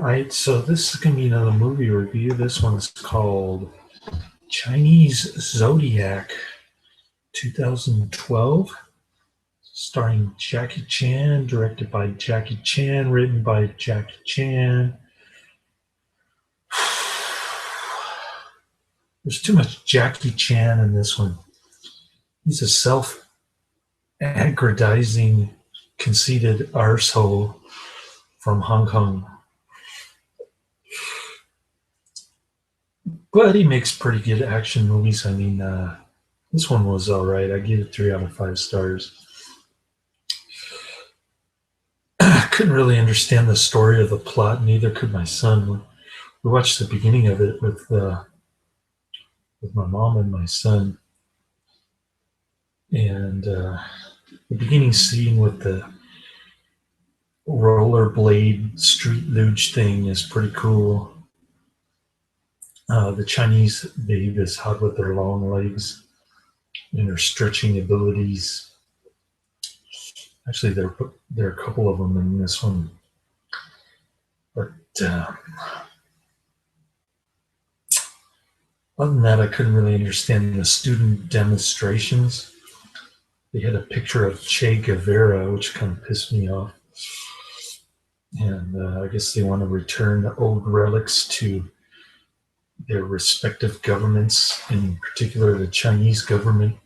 Alright, so this is going to be another movie review. This one's called Chinese Zodiac 2012, starring Jackie Chan, directed by Jackie Chan, written by Jackie Chan. There's too much Jackie Chan in this one. He's a self-aggrandizing, conceited arsehole from Hong Kong. But he makes pretty good action movies. I mean, this one was all right. I give it 3 out of 5 stars. I couldn't really understand the story or the plot, neither could my son. We watched the beginning of it with my mom and my son. And the beginning scene with the rollerblade street luge thing is pretty cool. The Chinese babe is hot with their long legs and their stretching abilities. Actually, there are a couple of them in this one. But other than that, I couldn't really understand the student demonstrations. They had a picture of Che Guevara, which kind of pissed me off. And I guess they want to return the old relics to their respective governments, in particular the Chinese government,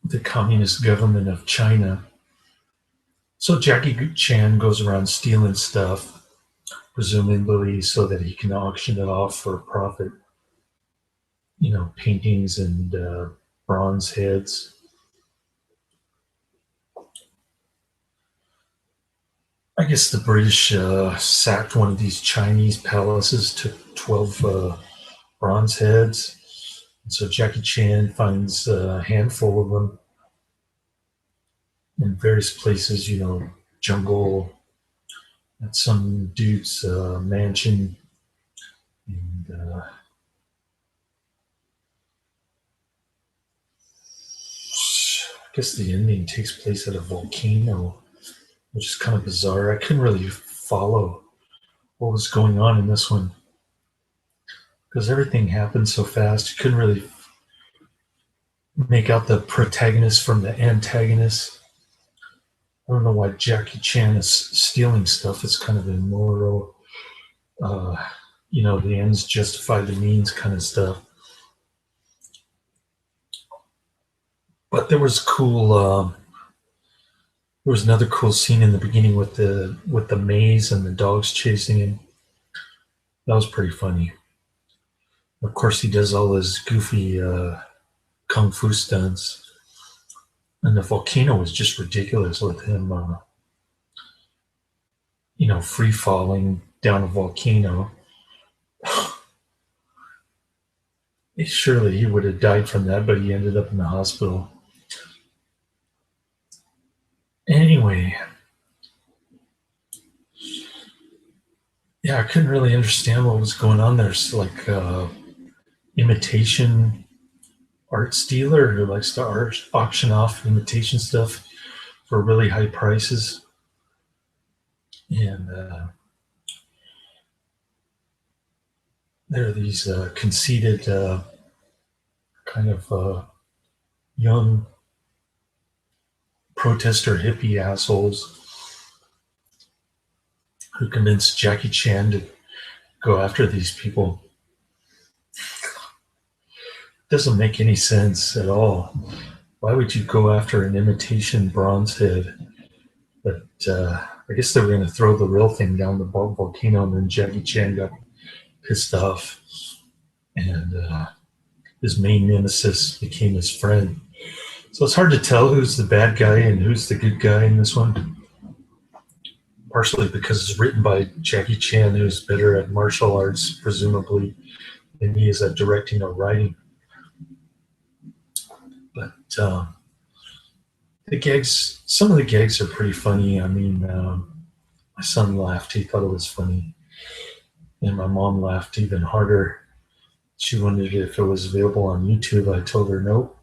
the Communist government of China. So Jackie Chan goes around stealing stuff, presumably so that he can auction it off for a profit. You know, paintings and bronze heads. I guess the British sacked one of these Chinese palaces, took 12 bronze heads. And so Jackie Chan finds a handful of them in various places, you know, jungle, at some dude's mansion. And I guess the ending takes place at a volcano, which is kind of bizarre. I couldn't really follow what was going on in this one because everything happened so fast. You couldn't really make out the protagonist from the antagonist. I don't know why Jackie Chan is stealing stuff. It's kind of immoral. You know, the ends justify the means kind of stuff. But there was cool. There was another cool scene in the beginning with the maze and the dogs chasing him. That was pretty funny. Of course, he does all his goofy kung fu stunts. And the volcano was just ridiculous with him, you know, free falling down a volcano. Surely he would have died from that, but he ended up in the hospital. Anyway, yeah, I couldn't really understand what was going on there. It's like imitation art stealer who likes to auction off imitation stuff for really high prices. And there are these conceited kind of young protester hippie assholes who convinced Jackie Chan to go after these people. Doesn't make any sense at all. Why would you go after an imitation bronze head? But I guess they were going to throw the real thing down the volcano, and then Jackie Chan got pissed off, and his main nemesis became his friend. So it's hard to tell who's the bad guy and who's the good guy in this one. Partially because it's written by Jackie Chan, who's better at martial arts, presumably, than he is at directing or writing. But the gags, some of the gags are pretty funny. I mean, my son laughed. He thought it was funny. And my mom laughed even harder. She wondered if it was available on YouTube. I told her nope.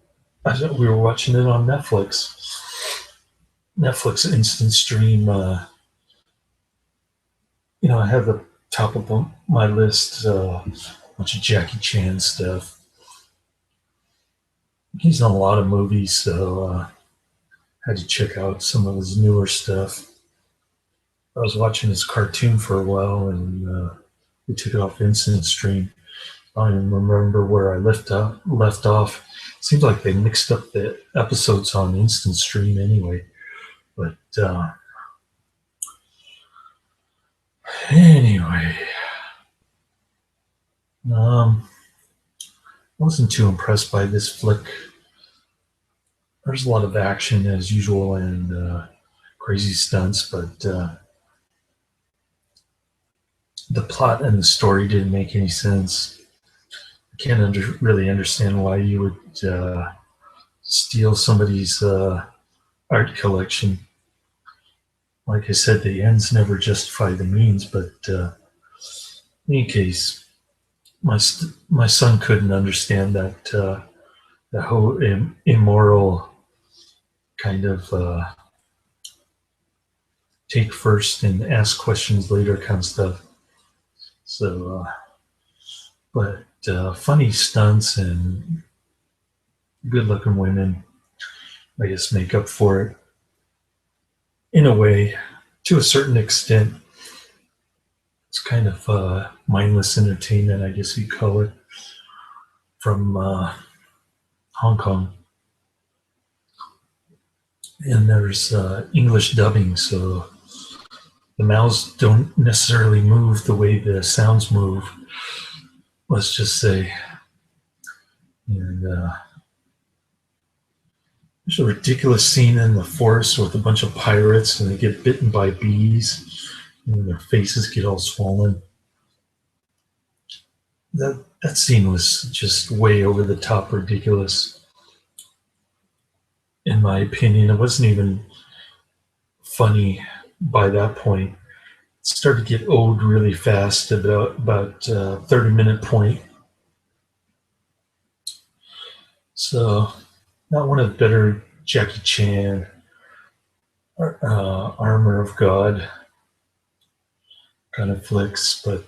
I thought we were watching it on Netflix. Netflix instant stream I have the top of my list a bunch of Jackie Chan stuff. He's in a lot of movies, so had to check out some of his newer stuff. I was watching his cartoon for a while, and we took it off Instant Stream. I don't even remember where I left off. Seems like they mixed up the episodes on Instant Stream anyway. But anyway, I wasn't too impressed by this flick. There's a lot of action as usual and crazy stunts, but the plot and the story didn't make any sense. I can't really understand why you would steal somebody's art collection. Like I said, the ends never justify the means, but in any case, my son couldn't understand that whole immoral kind of take first and ask questions later kind of stuff. So, but funny stunts and good-looking women, I guess, make up for it in a way, to a certain extent. It's kind of mindless entertainment, I guess you'd call it, from Hong Kong. And there's English dubbing, so the mouths don't necessarily move the way the sounds move, let's just say. And there's a ridiculous scene in the forest with a bunch of pirates, and they get bitten by bees, and their faces get all swollen. That scene was just way over the top ridiculous, in my opinion. It wasn't even funny by that point. It started to get old really fast, about 30-minute point. So, not one of the better Jackie Chan, Armor of God kind of flicks, but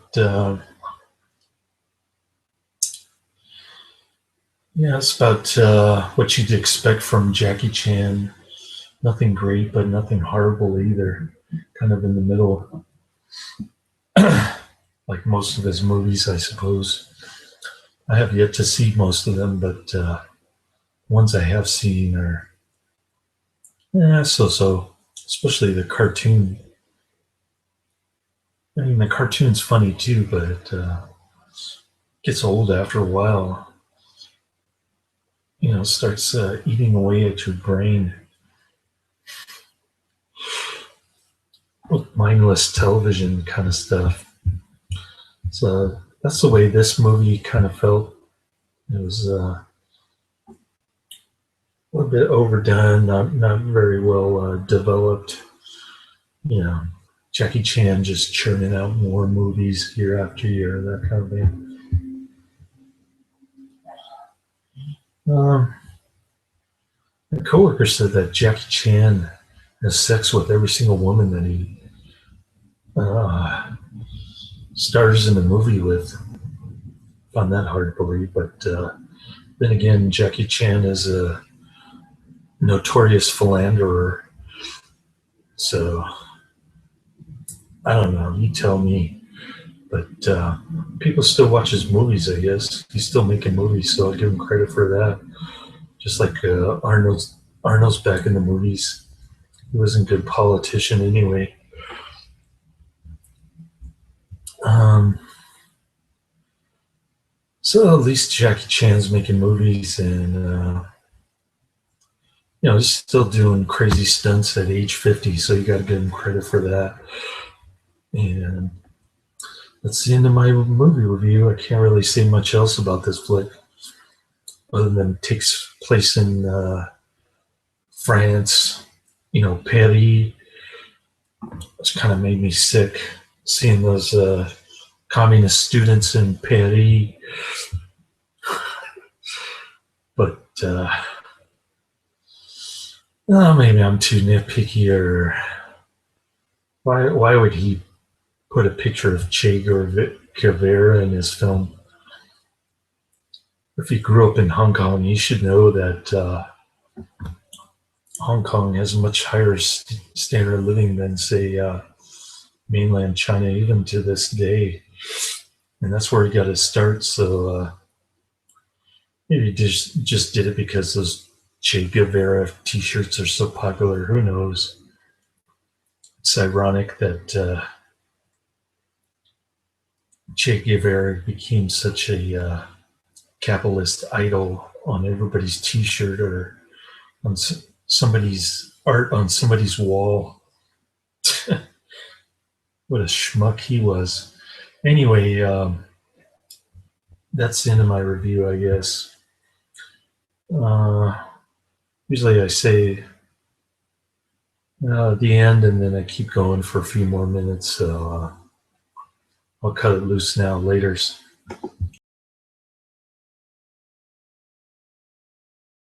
yeah, it's about what you'd expect from Jackie Chan. Nothing great, but nothing horrible either. Kind of in the middle, like most of his movies, I suppose. I have yet to see most of them, but ones I have seen are so-so, especially the cartoon. I mean, the cartoon's funny too, but it gets old after a while. Starts eating away at your brain with mindless television kind of stuff. So that's the way this movie kind of felt. It was a little bit overdone, not very well developed. Jackie Chan just churning out more movies year after year, that kind of thing. A coworker said that Jackie Chan has sex with every single woman that he stars in the movie with. Found that hard to believe, but then again, Jackie Chan is a notorious philanderer, so I don't know. You tell me. But people still watch his movies, I guess. He's still making movies, so I'll give him credit for that. Just like Arnold's back in the movies. He wasn't a good politician anyway. So at least Jackie Chan's making movies, and he's still doing crazy stunts at age 50. So you got to give him credit for that. And that's the end of my movie review. I can't really say much else about this flick, other than it takes place in France, Paris. It's kind of made me sick seeing those communist students in Paris. But maybe I'm too nitpicky, or why would he put a picture of Che Guevara in his film. If you grew up in Hong Kong, you should know that Hong Kong has a much higher standard of living than, say, mainland China, even to this day. And that's where he got his start. So maybe he just did it because those Che Guevara T-shirts are so popular. Who knows? It's ironic that Che Guevara became such a capitalist idol on everybody's T-shirt or on somebody's art on somebody's wall. What a schmuck he was. Anyway, that's the end of my review, I guess. Usually I say the end and then I keep going for a few more minutes. So I'll cut it loose now. Laters.